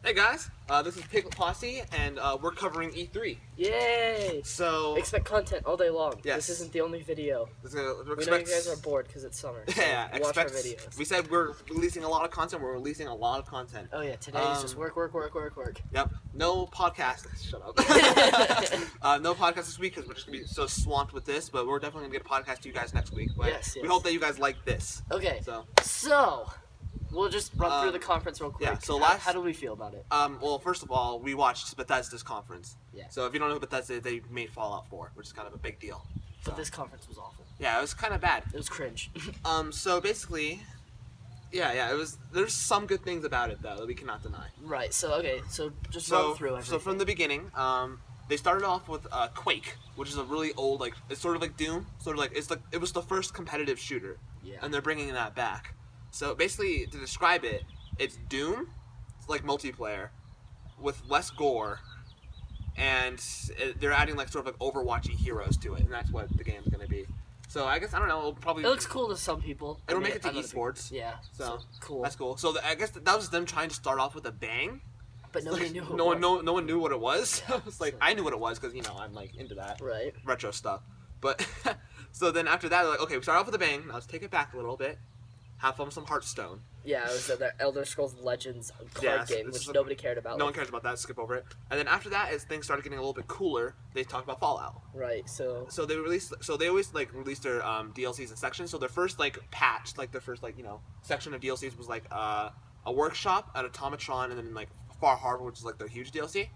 Hey guys, this is Piglet Posse, and we're covering E3. Yay! So expect content all day long. Yes. This isn't the only video. We know you guys are bored because it's summer. So yeah, watch our videos. We said we're releasing a lot of content. We're releasing a lot of content. Oh yeah, today is just work. Yep. No podcast. Shut up. No podcast this week because we're just gonna be so swamped with this. But we're definitely gonna get a podcast to you guys next week. But yes. We hope that you guys like this. Okay. So we'll just run through the conference real quick. Yeah. So how do we feel about it? Well, first of all, we watched Bethesda's conference. Yeah. So if you don't know Bethesda, they made Fallout 4, which is kind of a big deal. So But this conference was awful. Yeah, it was kind of bad. It was cringe. So basically, it was. There's some good things about it though that we cannot deny. Right. So just run through everything. So from the beginning, they started off with Quake, which is a really old, like, it's sort of like Doom, it was the first competitive shooter. Yeah. And they're bringing that back. So basically, to describe it, it's Doom, like multiplayer, with less gore, and they're adding like sort of like Overwatchy heroes to it, and that's what the game's gonna be. So I guess I don't know. It looks cool to some people. It'll make it to esports. Yeah. So cool. That's cool. So I guess that was them trying to start off with a bang. But nobody knew. No one knew what it was. Yeah, it's like I knew what it was because I'm like into that retro stuff. But so then after that, they're like, okay, we start off with a bang. Now let's take it back a little bit. Have fun with some Hearthstone. Yeah, it was the Elder Scrolls Legends card game, which nobody cared about. No one cares about that. Skip over it. And then after that, as things started getting a little bit cooler, they talked about Fallout. Right. So they released. So they always like release their DLCs in sections. So their first like patch, like their first like section of DLCs was like a workshop, an automatron, and then like Far Harbor, which is like their huge DLC.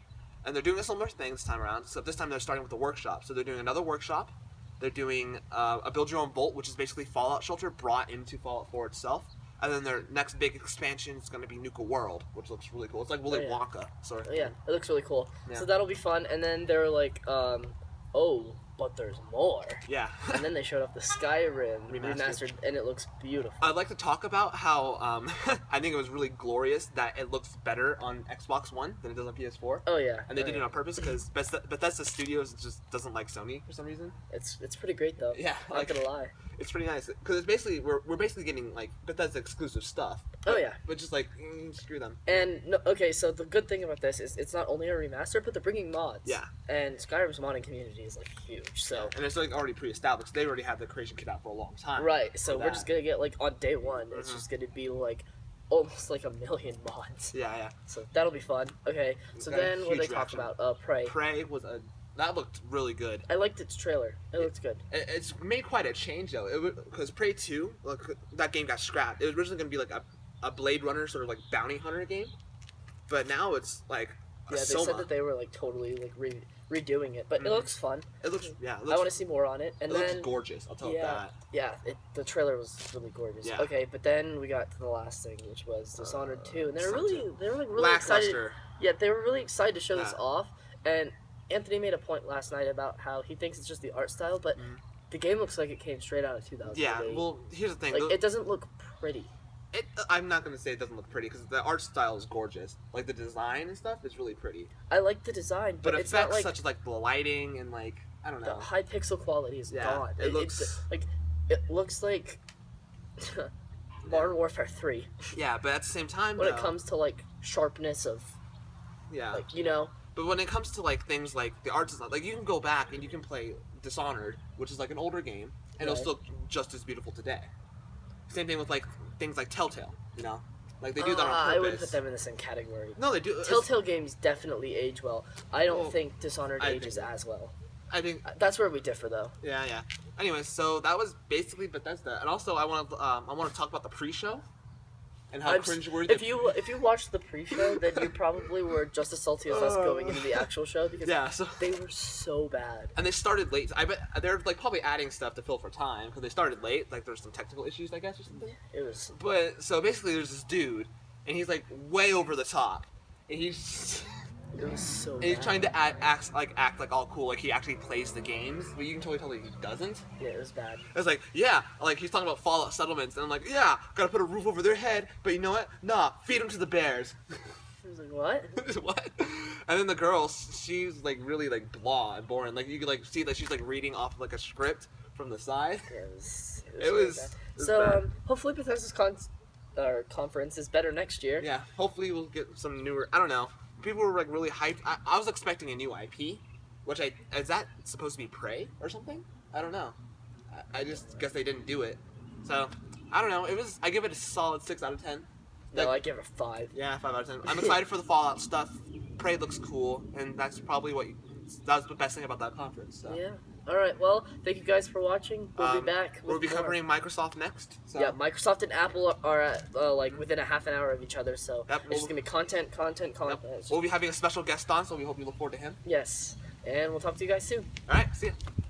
And they're doing a similar thing this time around. So this time they're starting with the workshop. So they're doing another workshop. They're doing a Build Your Own Vault, which is basically Fallout Shelter brought into Fallout 4 itself. And then their next big expansion is going to be Nuka World, which looks really cool. It's like Willy Wonka, sort of. Yeah, it looks really cool. Yeah. So that'll be fun. And then they're like, oh, but there's more. Yeah. And then they showed off the Skyrim Remastered, and it looks beautiful. I'd like to talk about how I think it was really glorious that it looks better on Xbox One than it does on PS4. Oh, yeah. And they did it on purpose because Bethesda Studios just doesn't like Sony for some reason. It's pretty great, though. Yeah. I'm not going to lie. It's pretty nice because it's basically we're basically getting like Bethesda exclusive stuff. Oh yeah, but just like screw them. And so the good thing about this is it's not only a remaster, but they're bringing mods. Yeah. And Skyrim's modding community is like huge. So and it's like already pre-established. They already have the creation kit out for a long time. Right. So we're just gonna get like on day one. Mm-hmm. It's just gonna be like almost like 1 million mods. Yeah. So that'll be fun. Okay. So then what do they talk about? Prey. Prey was that looked really good. I liked its trailer. It looked good. It's made quite a change though. Because Prey 2, that game got scrapped. It was originally going to be like a Blade Runner sort of like bounty hunter game, but now it's like they said that they were like totally like redoing it, but it looks fun. It looks I want to see more on it. And it looks gorgeous. I'll tell you that. Yeah, the trailer was really gorgeous. Yeah. Okay, but then we got to the last thing, which was Dishonored 2, and they were really excited. Yeah, they were really excited to show this off, and Anthony made a point last night about how he thinks it's just the art style, but the game looks like it came straight out of 2008. Yeah, well, here's the thing. Like, it doesn't look pretty. I'm not going to say it doesn't look pretty, because the art style is gorgeous. Like, the design and stuff is really pretty. I like the design, but it's not like... such as, like, the lighting and, like, I don't know. The high pixel quality is gone. It looks like Modern Warfare 3. Yeah, but at the same time, when it comes to, like, sharpness of... Yeah. Like, But when it comes to like things like the art design, like you can go back and you can play Dishonored, which is like an older game, and it'll still look just as beautiful today. Same thing with like things like Telltale, like they do that on purpose. I wouldn't put them in the same category. No, they do. Telltale games definitely age well. I don't think Dishonored ages as well. I think that's where we differ, though. Yeah. Anyway, so that was basically Bethesda, and also I want to talk about the pre-show. And how cringeworthy. If you watched the pre-show, then you probably were just as salty as us going into the actual show because they were so bad. And they started late. I bet they're like probably adding stuff to fill for time because they started late. Like there's some technical issues, I guess, or something. It was. But so basically, there's this dude, and he's like way over the top, and he's. It was so bad. And he's trying to act like all cool, like he actually plays the games, but you can totally tell that he doesn't. Yeah, it was bad. It's like, like he's talking about Fallout settlements, and I'm like, gotta put a roof over their head, but you know what? Nah, feed them to the bears. I was like, what? What? And then the girl, she's like really like blah and boring. Like you could like see that she's like reading off like a script from the side. Yeah, it was It was so hopefully Bethesda's our conference is better next year. Yeah, hopefully we'll get some newer. I don't know. People were like really hyped. I was expecting a new IP, which is that supposed to be Prey or something? I don't know. I just guess they didn't do it. So I don't know. I give it a solid 6 out of 10. No, I give it a 5. Yeah, 5 out of 10. I'm excited for the Fallout stuff. Prey looks cool, and that's probably that's the best thing about that conference. So. Yeah. All right. Well, thank you guys for watching. We'll be back. We'll be covering Microsoft next. So. Yeah, Microsoft and Apple are at, like within a half an hour of each other, so it's just gonna be content. Yep. We'll be having a special guest on, so we hope you look forward to him. Yes, and we'll talk to you guys soon. All right. See ya.